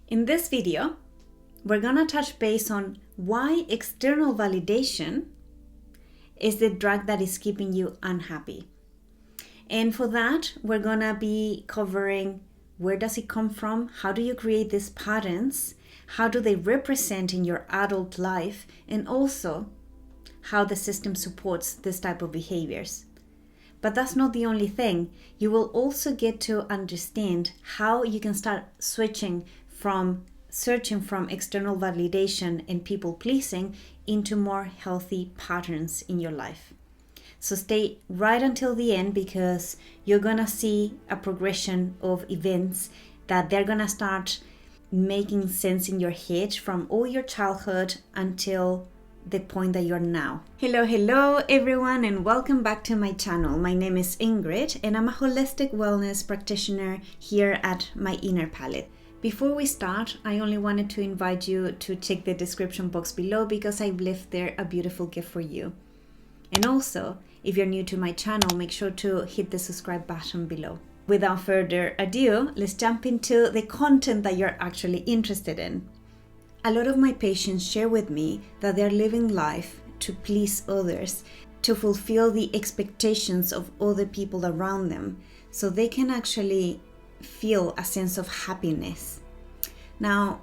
In this video, we're gonna touch base on why external validation is the drug that is keeping you unhappy. And for that, we're gonna be covering where does it come from, how do you create these patterns, how do they represent in your adult life, and also how the system supports this type of behaviors. But that's not the only thing. You will also get to understand how you can start switching from searching from external validation and people pleasing into more healthy patterns in your life. So stay right until the end, because you're gonna see a progression of events that they're gonna start making sense in your head from all your childhood until the point that you're now. Hello everyone, and welcome back to my channel. My name is Ingrid and I'm a holistic wellness practitioner here at My Inner Palette. Before we start, I only wanted to invite you to check the description box below, because I've left there a beautiful gift for you. And also, if you're new to my channel, make sure to hit the subscribe button below. Without further ado, let's jump into the content that you're actually interested in. A lot of my patients share with me that they're living life to please others, to fulfill the expectations of other people around them, so they can actually feel a sense of happiness. Now,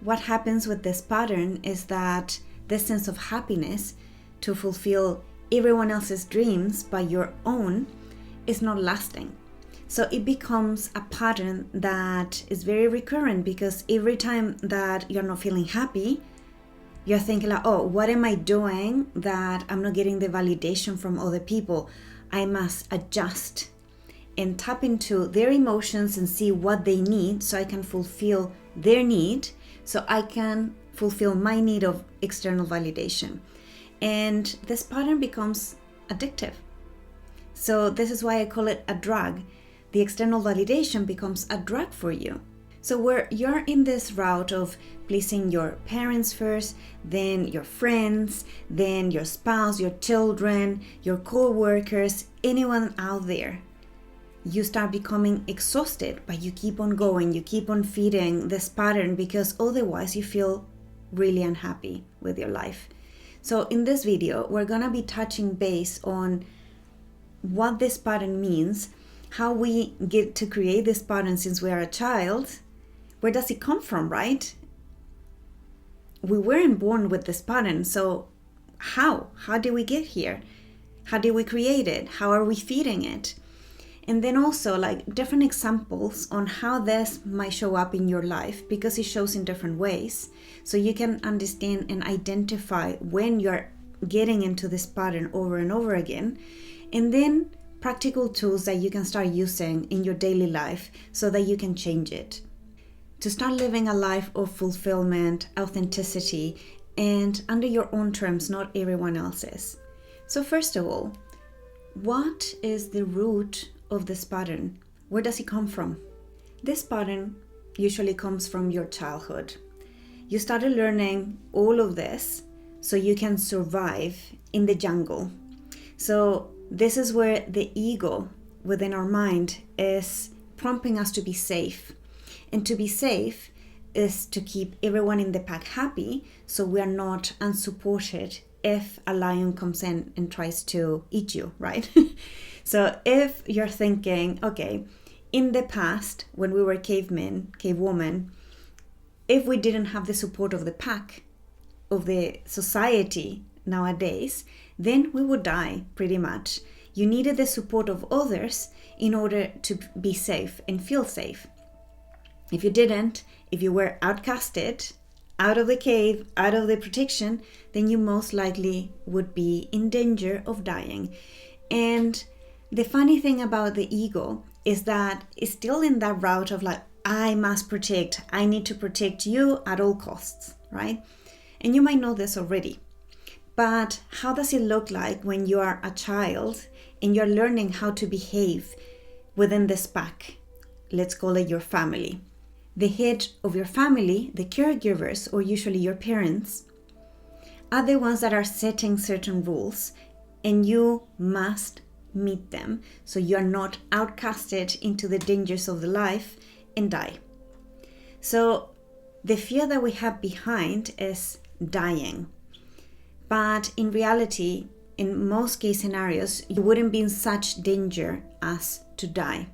what happens with this pattern is that this sense of happiness to fulfill everyone else's dreams by your own is not lasting. So it becomes a pattern that is very recurrent, because every time that you're not feeling happy, you're thinking like, oh, what am I doing that I'm not getting the validation from other people? I must adjust and tap into their emotions and see what they need, so I can fulfill their need, so I can fulfill my need of external validation. And this pattern becomes addictive. So this is why I call it a drug. The external validation becomes a drug for you. So where you're in this route of pleasing your parents first, then your friends, then your spouse, your children, your co-workers, anyone out there, you start becoming exhausted, but you keep on going, you keep on feeding this pattern, because otherwise you feel really unhappy with your life. So in this video, we're gonna be touching base on what this pattern means, how we get to create this pattern since we are a child. Where does it come from, right? We weren't born with this pattern, so how did we get here? How did we create it? How are we feeding it? And then also like different examples on how this might show up in your life, because it shows in different ways. So you can understand and identify when you're getting into this pattern over and over again. And then practical tools that you can start using in your daily life so that you can change it. To start living a life of fulfillment, authenticity, and under your own terms, not everyone else's. So first of all, what is the root of this pattern? Where does it come from? This pattern usually comes from your childhood. You started learning all of this so you can survive in the jungle. So this is where the ego within our mind is prompting us to be safe. And to be safe is to keep everyone in the pack happy, so we are not unsupported if a lion comes in and tries to eat you, right? So if you're thinking, okay, in the past, when we were cavemen, cavewomen, if we didn't have the support of the pack, of the society nowadays, then we would die pretty much. You needed the support of others in order to be safe and feel safe. If you didn't, if you were outcasted, out of the cave, out of the protection, then you most likely would be in danger of dying. And the funny thing about the ego is that it's still in that route of like, I must protect, I need to protect you at all costs, right? And you might know this already. But how does it look like when you are a child and you're learning how to behave within this pack? Let's call it your family. The head of your family, the caregivers, or usually your parents, are the ones that are setting certain rules, and you must meet them so you're not outcasted into the dangers of the life and die. So the fear that we have behind is dying. But in reality, in most case scenarios, you wouldn't be in such danger as to die.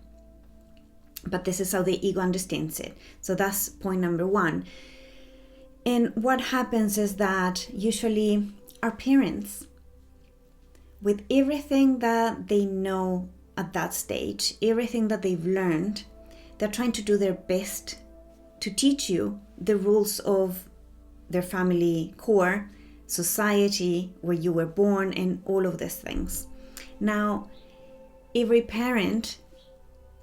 But this is how the ego understands it. So that's point number one. And what happens is that usually our parents, with everything that they know at that stage, everything that they've learned, they're trying to do their best to teach you the rules of their family core, society, where you were born, and all of these things. Now, every parent,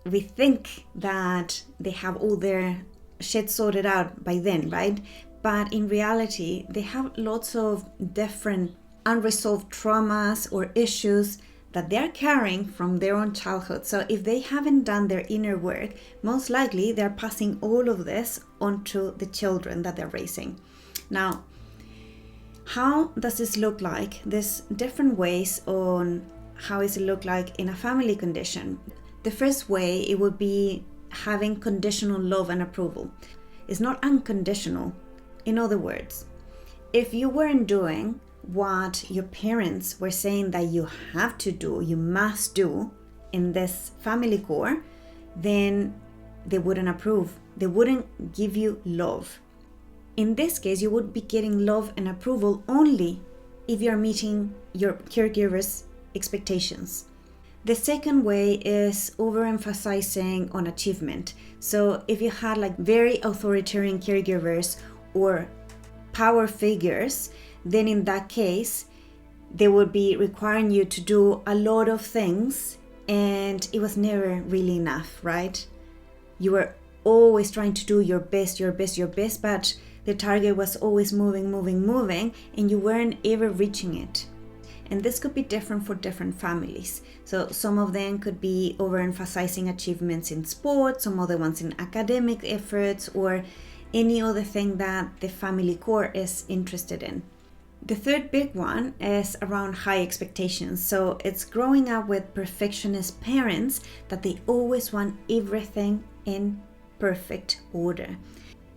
we think that they have all their shit sorted out by then, right? But in reality, they have lots of different unresolved traumas or issues that they're carrying from their own childhood. So if they haven't done their inner work, most likely they're passing all of this onto the children that they're raising. Now, how does this look like? There's different ways on how does it look like in a family condition. The first way, it would be having conditional love and approval. It's not unconditional. In other words, if you weren't doing what your parents were saying that you have to do, you must do in this family core, then they wouldn't approve. They wouldn't give you love. In this case, you would be getting love and approval only if you're meeting your caregiver's expectations. The second way is overemphasizing on achievement. So if you had like very authoritarian caregivers or power figures, then in that case, they would be requiring you to do a lot of things, and it was never really enough, right? You were always trying to do your best, but the target was always moving, and you weren't ever reaching it. And this could be different for different families. So some of them could be overemphasizing achievements in sports, some other ones in academic efforts, or any other thing that the family core is interested in. The third big one is around high expectations. So it's growing up with perfectionist parents that they always want everything in perfect order.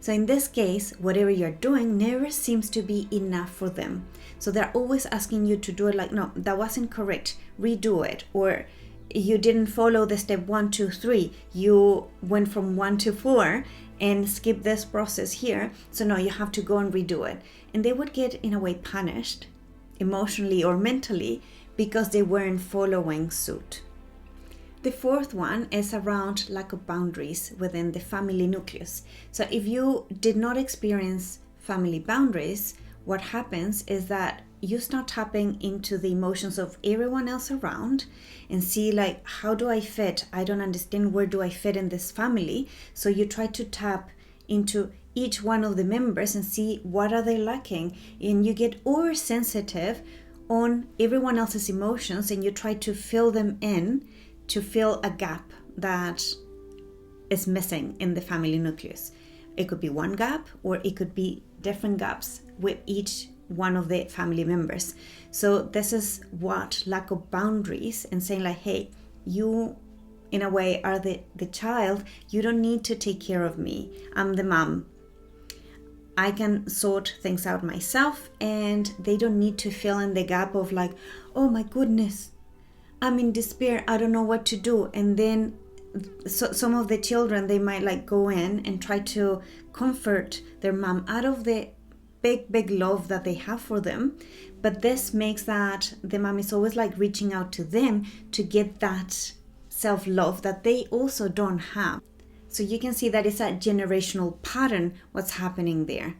So in this case, whatever you're doing never seems to be enough for them. So they're always asking you to do it like, no, that wasn't correct, redo it. Or you didn't follow the step 1, 2, 3. You went from 1 to 4 and skip this process here. So no, you have to go and redo it. And they would get in a way punished emotionally or mentally because they weren't following suit. The fourth one is around lack of boundaries within the family nucleus. So if you did not experience family boundaries, what happens is that you start tapping into the emotions of everyone else around and see like, how do I fit? I don't understand, where do I fit in this family? So you try to tap into each one of the members and see what are they lacking. And you get oversensitive on everyone else's emotions and you try to fill them in to fill a gap that is missing in the family nucleus. It could be one gap or it could be different gaps with each one of the family members. So this is what lack of boundaries and saying like, hey, you in a way are the child, you don't need to take care of me. I'm the mom. I can sort things out myself and they don't need to fill in the gap of like, oh my goodness, I'm in despair, I don't know what to do. And then some of the children, they might like go in and try to comfort their mom out of the big love that they have for them. But this makes that the mom is always like reaching out to them to get that self-love that they also don't have. So you can see that it's a generational pattern what's happening there.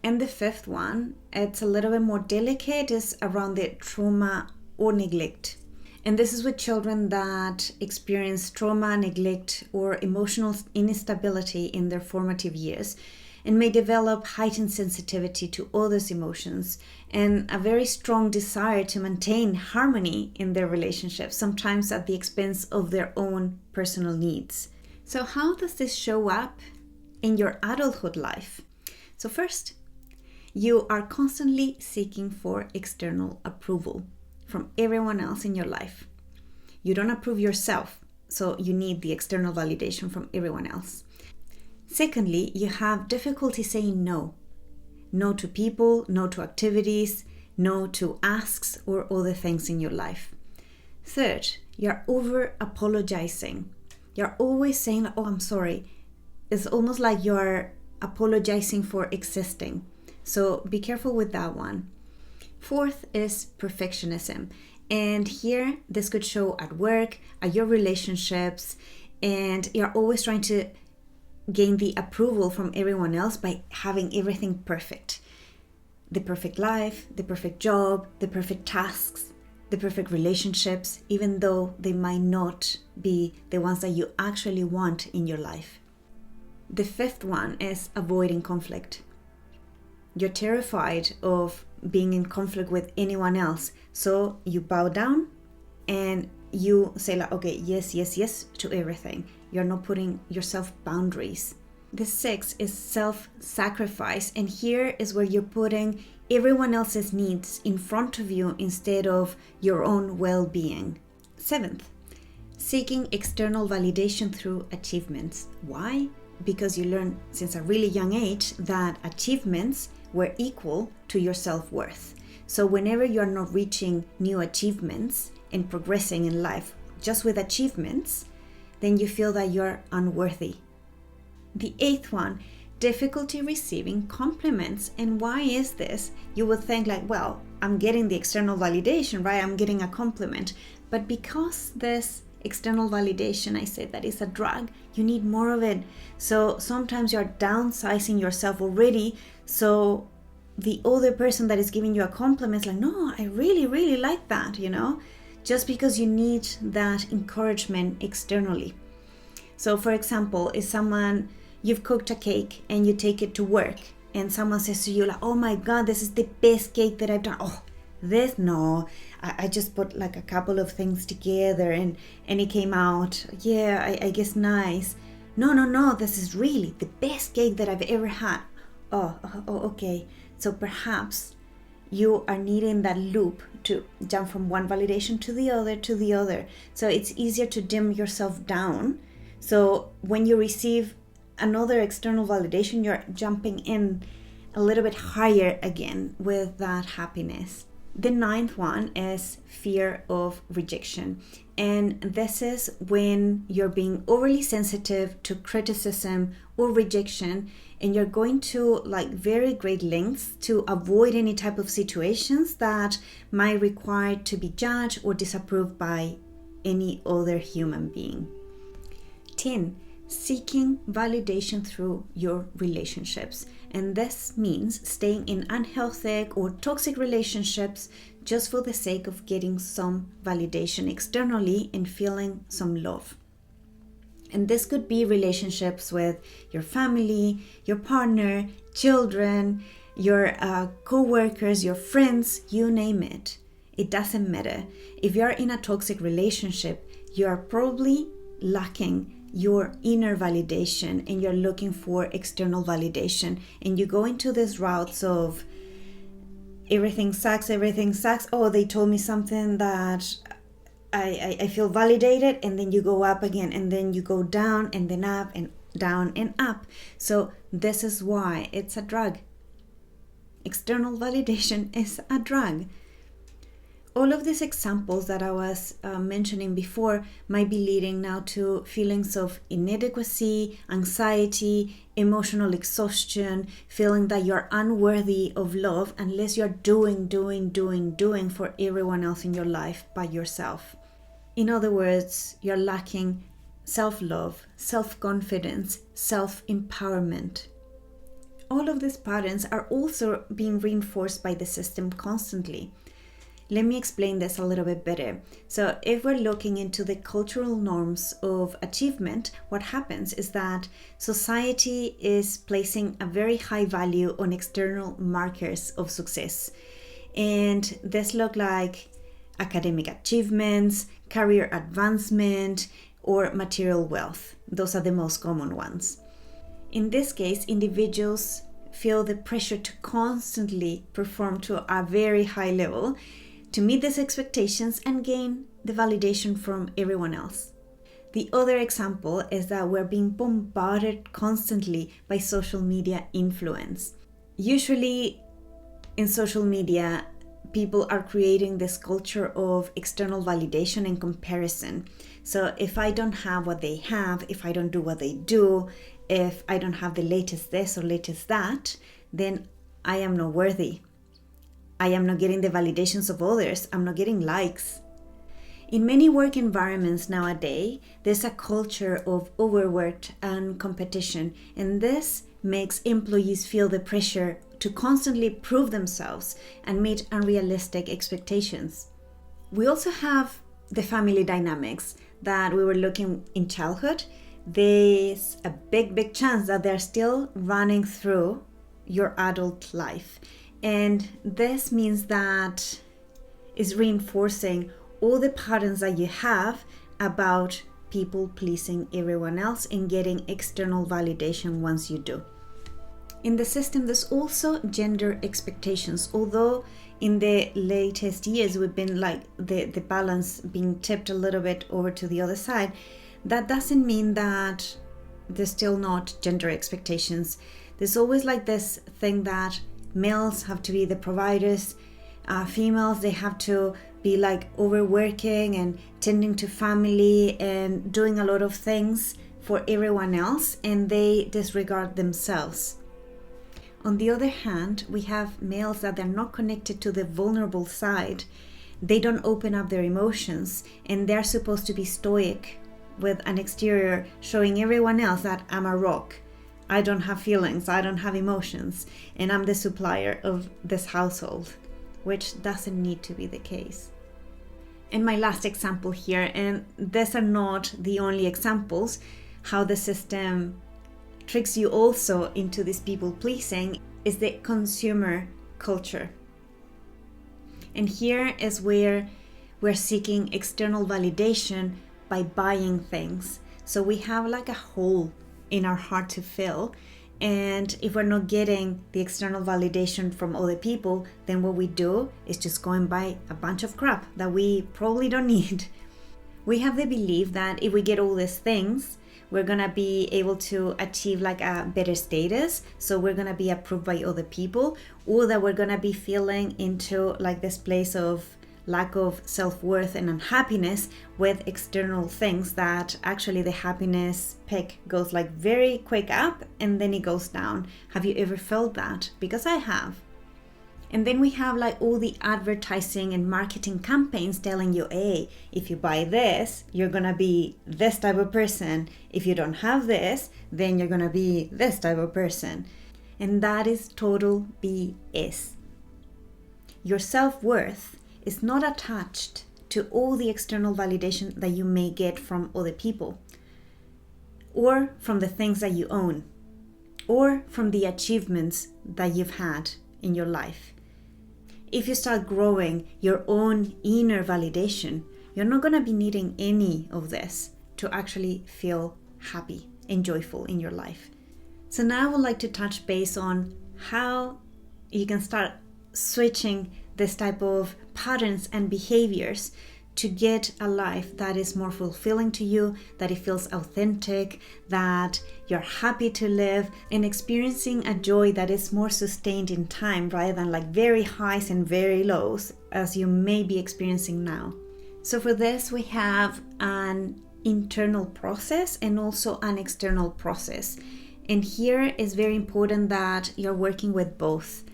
And the fifth one, it's a little bit more delicate, is around the trauma or neglect. And this is with children that experience trauma, neglect, or emotional instability in their formative years and may develop heightened sensitivity to others' emotions and a very strong desire to maintain harmony in their relationships, sometimes at the expense of their own personal needs. So how does this show up in your adulthood life? So first, you are constantly seeking for external approval from everyone else in your life. You don't approve yourself, so you need the external validation from everyone else. Secondly, you have difficulty saying no. No to people, no to activities, no to asks or other things in your life. Third, you're over apologizing. You're always saying, oh, I'm sorry. It's almost like you're apologizing for existing. So be careful with that one. Fourth is perfectionism. And here, this could show at work, at your relationships, and you're always trying to gain the approval from everyone else by having everything perfect. The perfect life, the perfect job, the perfect tasks, the perfect relationships, even though they might not be the ones that you actually want in your life. The fifth one is avoiding conflict. You're terrified of being in conflict with anyone else, so you bow down and you say like, okay, yes to everything. You're not putting yourself boundaries. The sixth is self-sacrifice, and here is where you're putting everyone else's needs in front of you instead of your own well-being. Seventh, seeking external validation through achievements. Why? Because you learn since a really young age that achievements were equal to your self-worth. So whenever you're not reaching new achievements and progressing in life just with achievements, then you feel that you're unworthy. The eighth one, difficulty receiving compliments. And why is this? You would think like, well, I'm getting the external validation, right? I'm getting a compliment. But because this external validation, I said that is a drug, you need more of it. So sometimes you're downsizing yourself already. So the other person that is giving you a compliment is like, no, I really like that, just because you need that encouragement externally. So for example, if you've cooked a cake and you take it to work and someone says to you like, oh my God, this is the best cake that I've done. Oh, I just put like a couple of things together and it came out, I guess nice. No, this is really the best cake that I've ever had. Oh, okay. So perhaps you are needing that loop to jump from one validation to the other. So it's easier to dim yourself down. So when you receive another external validation, you're jumping in a little bit higher again with that happiness. The ninth one is fear of rejection. And this is when you're being overly sensitive to criticism or rejection, and you're going to like very great lengths to avoid any type of situations that might require to be judged or disapproved by any other human being. 10. Seeking validation through your relationships. And this means staying in unhealthy or toxic relationships just for the sake of getting some validation externally and feeling some love. And this could be relationships with your family, your partner, children, your co-workers, your friends, you name it. It doesn't matter. If you're in a toxic relationship, you are probably lacking your inner validation and you're looking for external validation, and you go into these routes of everything sucks. Oh, they told me something that I feel validated, and then you go up again, and then you go down and then up and down and up. So this is why it's a drug. External validation is a drug. All of these examples that I was mentioning before might be leading now to feelings of inadequacy, anxiety, emotional exhaustion, feeling that you're unworthy of love unless you're doing for everyone else in your life by yourself. In other words, you're lacking self-love, self-confidence, self-empowerment. All of these patterns are also being reinforced by the system constantly. Let me explain this a little bit better. So if we're looking into the cultural norms of achievement, what happens is that society is placing a very high value on external markers of success. And this look like academic achievements, career advancement, or material wealth. Those are the most common ones. In this case, individuals feel the pressure to constantly perform to a very high level to meet these expectations and gain the validation from everyone else. The other example is that we're being bombarded constantly by social media influence. Usually in social media, people are creating this culture of external validation and comparison. So if I don't have what they have, if I don't do what they do, if I don't have the latest this or latest that, then I am not worthy. I am not getting the validations of others. I'm not getting likes. In many work environments nowadays, there's a culture of overwork and competition, and this makes employees feel the pressure to constantly prove themselves and meet unrealistic expectations. We also have the family dynamics that we were looking in childhood. There's a big chance that they're still running through your adult life. And this means that is reinforcing all the patterns that you have about people pleasing everyone else and getting external validation once you do. In the system, there's also gender expectations. Although in the latest years we've been like the balance being tipped a little bit over to the other side, that doesn't mean that there's still not gender expectations. There's always like this thing that males have to be the providers, females, they have to be like overworking and tending to family and doing a lot of things for everyone else, and they disregard themselves. On the other hand, we have males that are not connected to the vulnerable side. They don't open up their emotions, and they're supposed to be stoic with an exterior showing everyone else that I'm a rock. I don't have feelings, I don't have emotions, and I'm the supplier of this household, which doesn't need to be the case. And my last example here, and these are not the only examples, how the system tricks you also into this people pleasing, is the consumer culture. And here is where we're seeking external validation by buying things. So we have like a hole in our heart to fill, and if we're not getting the external validation from other people, then what we do is just go and buy a bunch of crap that we probably don't need. We have the belief that if we get all these things, we're gonna be able to achieve like a better status, so we're gonna be approved by other people, or that we're gonna be feeling into like this place of lack of self-worth and unhappiness with external things, that actually the happiness peak goes like very quick up and then it goes down. Have you ever felt that? Because I have. And then we have like all the advertising and marketing campaigns telling you, hey, if you buy this, you're gonna be this type of person. If you don't have this, then you're gonna be this type of person. And that is total BS. Your self-worth is not attached to all the external validation that you may get from other people, or from the things that you own, or from the achievements that you've had in your life. If you start growing your own inner validation, you're not going to be needing any of this to actually feel happy and joyful in your life. So now I would like to touch base on how you can start switching this type of patterns and behaviors to get a life that is more fulfilling to you, that it feels authentic, that you're happy to live, and experiencing a joy that is more sustained in time rather than like very highs and very lows as you may be experiencing now. So for this, we have an internal process and also an external process. And here is very important that you're working with both.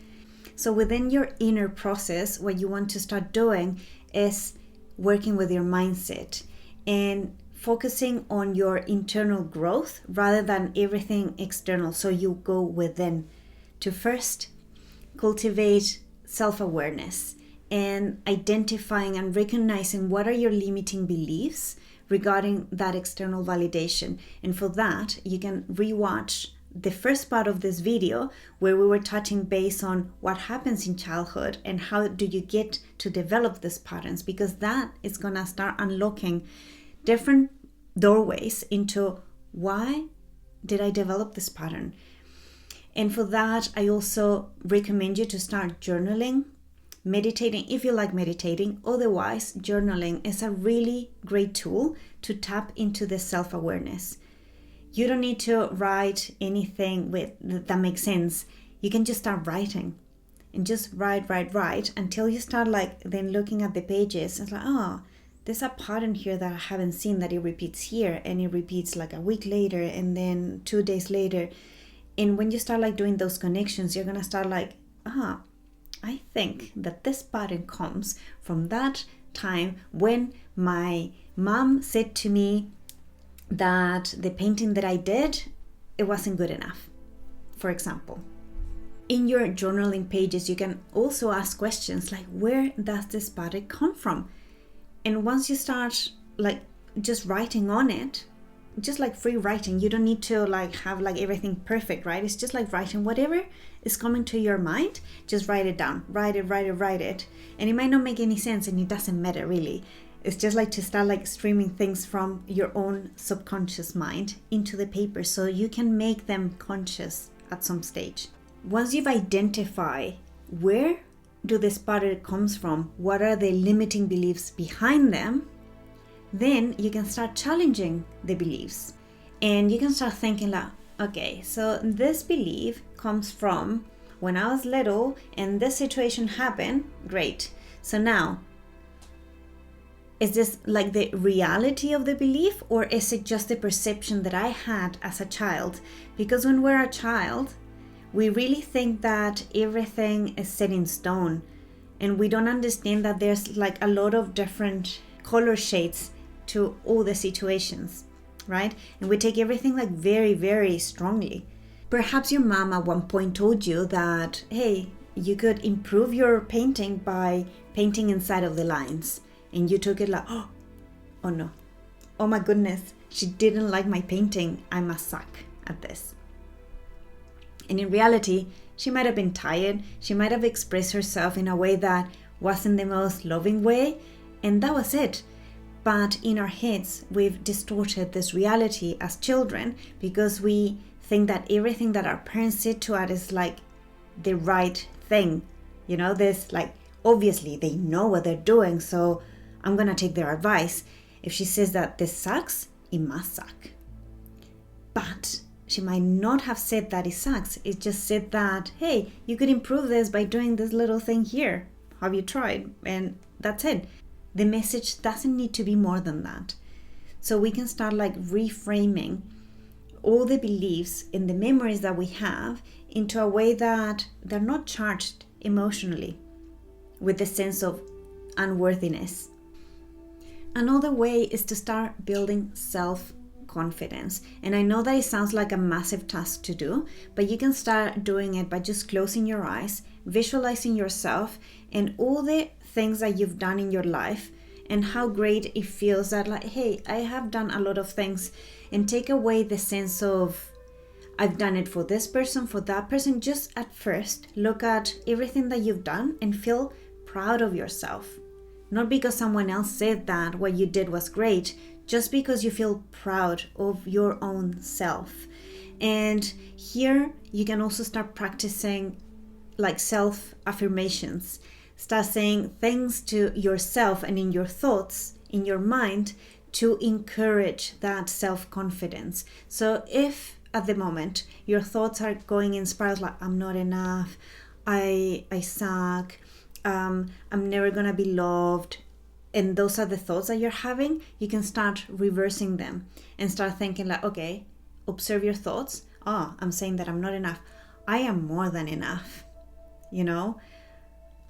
So within your inner process, what you want to start doing is working with your mindset and focusing on your internal growth rather than everything external. So you go within to first cultivate self-awareness and identifying and recognizing what are your limiting beliefs regarding that external validation. And for that, you can rewatch the first part of this video where we were touching base on what happens in childhood and how do you get to develop these patterns, because that is going to start unlocking different doorways into why did I develop this pattern. And for that, I also recommend you to start journaling meditating if you like meditating. Otherwise, journaling is a really great tool to tap into the self-awareness. You don't need to write anything that makes sense. You can just start writing and just write until you start then looking at the pages. It's like, oh, there's a pattern here that I haven't seen, that it repeats here, and it repeats a week later and then 2 days later. And when you start doing those connections, you're gonna start I think that this pattern comes from that time when my mom said to me that the painting that I did, it wasn't good enough, for example. In your journaling pages, you can also ask questions like, where does this pattern come from? And once you start just writing on it, just free writing, you don't need to have everything perfect, right? It's just writing whatever is coming to your mind, just write it down, write it. And it might not make any sense, and it doesn't matter really. It's just to start streaming things from your own subconscious mind into the paper so you can make them conscious at some stage. Once you've identified where do this pattern comes from, what are the limiting beliefs behind them, then you can start challenging the beliefs. And you can start thinking okay, so this belief comes from when I was little and this situation happened, great. So now, is this the reality of the belief, or is it just the perception that I had as a child? Because when we're a child, we really think that everything is set in stone, and we don't understand that there's a lot of different color shades to all the situations, right? And we take everything very, very strongly. Perhaps your mom at one point told you that, hey, you could improve your painting by painting inside of the lines. And you took it oh no, oh my goodness, she didn't like my painting, I must suck at this. And in reality, she might have been tired, she might have expressed herself in a way that wasn't the most loving way, and that was it. But in our heads, we've distorted this reality as children because we think that everything that our parents said to us is the right thing. This obviously they know what they're doing, so I'm gonna take their advice. If she says that this sucks, it must suck. But she might not have said that it sucks. It just said that, hey, you could improve this by doing this little thing here. Have you tried? And that's it. The message doesn't need to be more than that. So we can start reframing all the beliefs and the memories that we have into a way that they're not charged emotionally with the sense of unworthiness. Another way is to start building self-confidence. And I know that it sounds like a massive task to do, but you can start doing it by just closing your eyes, visualizing yourself and all the things that you've done in your life and how great it feels that hey, I have done a lot of things, and take away the sense of I've done it for this person, for that person. Just at first, look at everything that you've done and feel proud of yourself. Not because someone else said that what you did was great, just because you feel proud of your own self. And here you can also start practicing self-affirmations. Start saying things to yourself and in your thoughts, in your mind, to encourage that self-confidence. So if at the moment your thoughts are going in spirals I'm not enough, I suck, I'm never gonna be loved, and those are the thoughts that you're having, you can start reversing them and start thinking okay, observe your thoughts. I'm saying that I'm not enough. I am more than enough.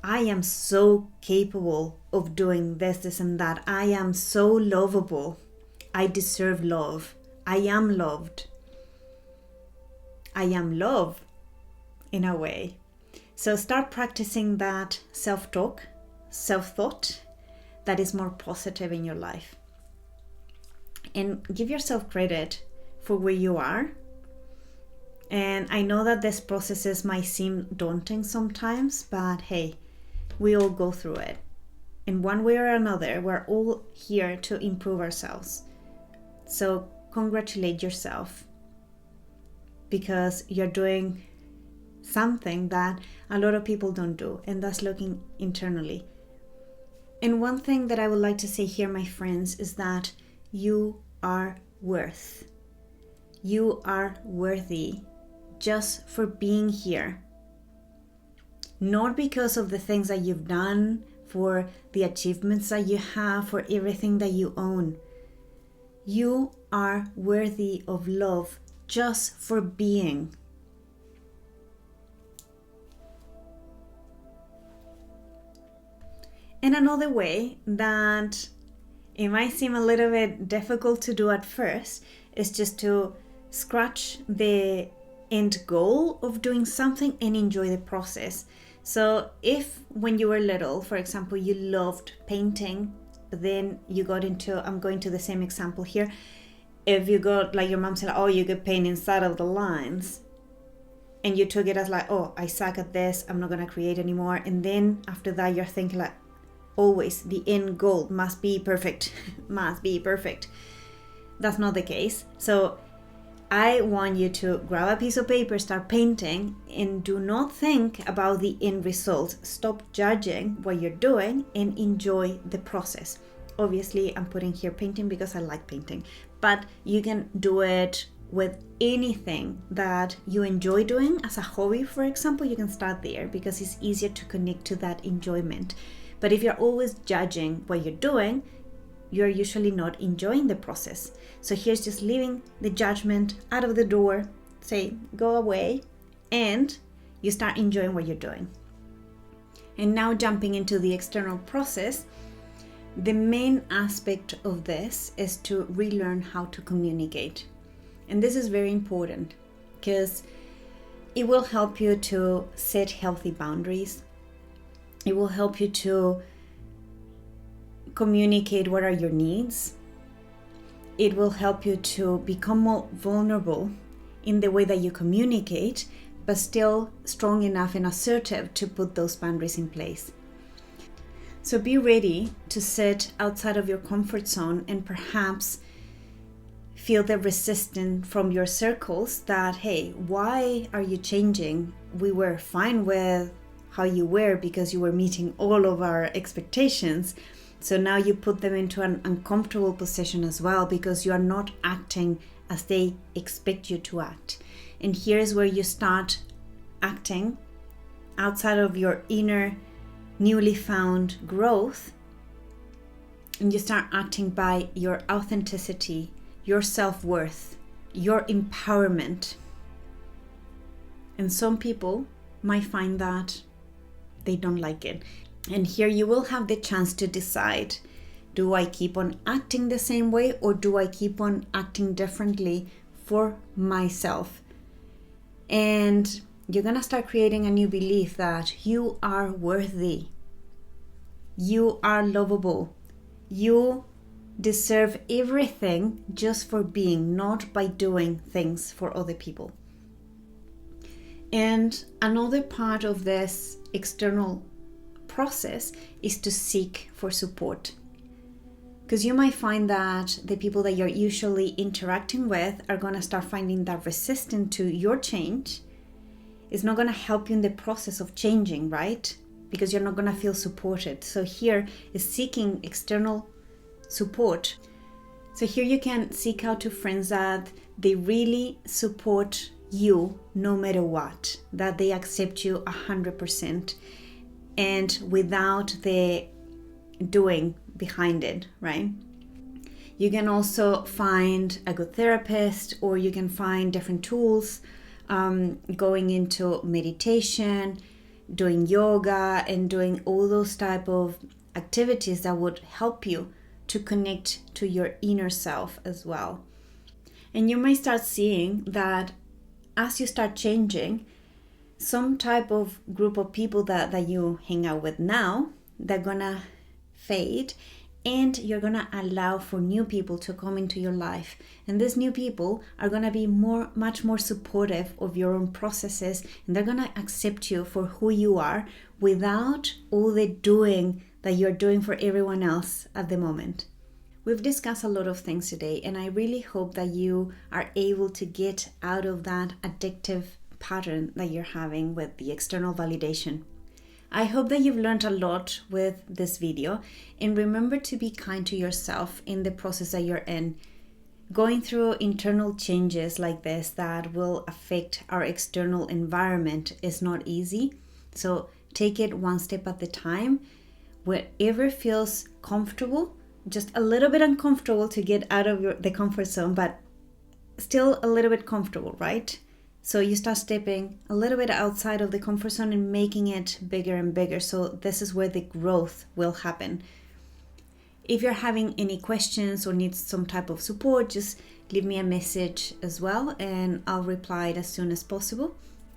I am so capable of doing this and that. I am so lovable. I deserve love. I am loved. I am love in a way. So start practicing that self-talk, self-thought that is more positive in your life. And give yourself credit for where you are. And I know that these processes might seem daunting sometimes, but hey, we all go through it. In one way or another, we're all here to improve ourselves. So congratulate yourself because you're doing something that a lot of people don't do, and that's looking internally. And one thing that I would like to say here, my friends, is that you are worthy just for being here. Not because of the things that you've done, for the achievements that you have, for everything that you own. You are worthy of love just for being. And another way that it might seem a little bit difficult to do at first is just to scratch the end goal of doing something and enjoy the process. So if when you were little, for example, you loved painting, then you got into, I'm going to the same example here. If you got, like your mom said, oh, you could paint inside of the lines, and you took it as like, oh, I suck at this, I'm not going to create anymore. And then after that, you're thinking like, always the end goal must be perfect, must be perfect. That's not the case. So I want you to grab a piece of paper, start painting, and do not think about the end result. Stop judging what you're doing and enjoy the process. Obviously, I'm putting here painting because I like painting, but you can do it with anything that you enjoy doing as a hobby. For example, you can start there because it's easier to connect to that enjoyment. But if you're always judging what you're doing, you're usually not enjoying the process. So here's just leaving the judgment out of the door, say, go away, and you start enjoying what you're doing. And now jumping into the external process, the main aspect of this is to relearn how to communicate. And this is very important because it will help you to set healthy boundaries. It will help you to communicate what are your needs. It will help you to become more vulnerable in the way that you communicate, but still strong enough and assertive to put those boundaries in place. So be ready to sit outside of your comfort zone and perhaps feel the resistance from your circles that, hey, why are you changing? We were fine with how you were because you were meeting all of our expectations. So now you put them into an uncomfortable position as well because you are not acting as they expect you to act. And here's where you start acting outside of your inner newly found growth, and you start acting by your authenticity, your self-worth, your empowerment. And some people might find that they don't like it. And here you will have the chance to decide, do I keep on acting the same way or do I keep on acting differently for myself? And you're going to start creating a new belief that you are worthy. You are lovable. You deserve everything just for being, not by doing things for other people. And another part of this external process is to seek for support. Because you might find that the people that you're usually interacting with are going to start finding that resistant to your change. It's not going to help you in the process of changing, right? Because you're not going to feel supported. So here is seeking external support. So here you can seek out to friends that they really support you no matter what, that they accept you 100%. And without the doing behind it, right? You can also find a good therapist, or you can find different tools, going into meditation, doing yoga, and doing all those type of activities that would help you to connect to your inner self as well. And you may start seeing that as you start changing, some type of group of people that you hang out with now, they're gonna fade, and you're gonna allow for new people to come into your life. And these new people are gonna be much more supportive of your own processes, and they're gonna accept you for who you are without all the doing that you're doing for everyone else at the moment. We've discussed a lot of things today, and I really hope that you are able to get out of that addictive pattern that you're having with the external validation. I hope that you've learned a lot with this video, and remember to be kind to yourself in the process that you're in. Going through internal changes like this that will affect our external environment is not easy. So take it one step at a time. Wherever feels comfortable, just a little bit uncomfortable to get out of the comfort zone, but still a little bit comfortable, right? So you start stepping a little bit outside of the comfort zone and making it bigger and bigger. So this is where the growth will happen. If you're having any questions or need some type of support, just leave me a message as well and I'll reply as soon as possible.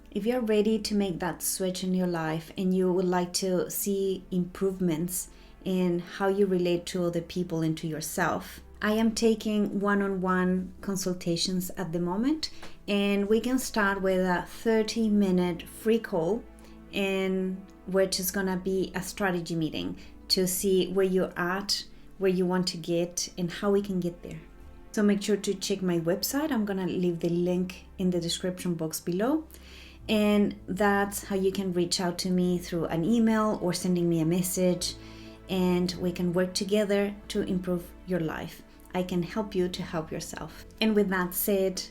If you're ready to make that switch in your life and you would like to see improvements in how you relate to other people and to yourself, I am taking one-on-one consultations at the moment, and we can start with a 30-minute free call, in which is gonna be a strategy meeting to see where you're at, where you want to get, and how we can get there. So make sure to check my website. I'm gonna leave the link in the description box below, and that's how you can reach out to me through an email or sending me a message, and we can work together to improve your life. I can help you to help yourself. And with that said,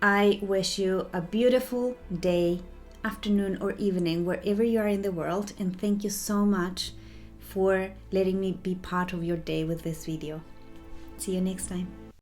I wish you a beautiful day, afternoon, or evening, wherever you are in the world. And thank you so much for letting me be part of your day with this video. See you next time.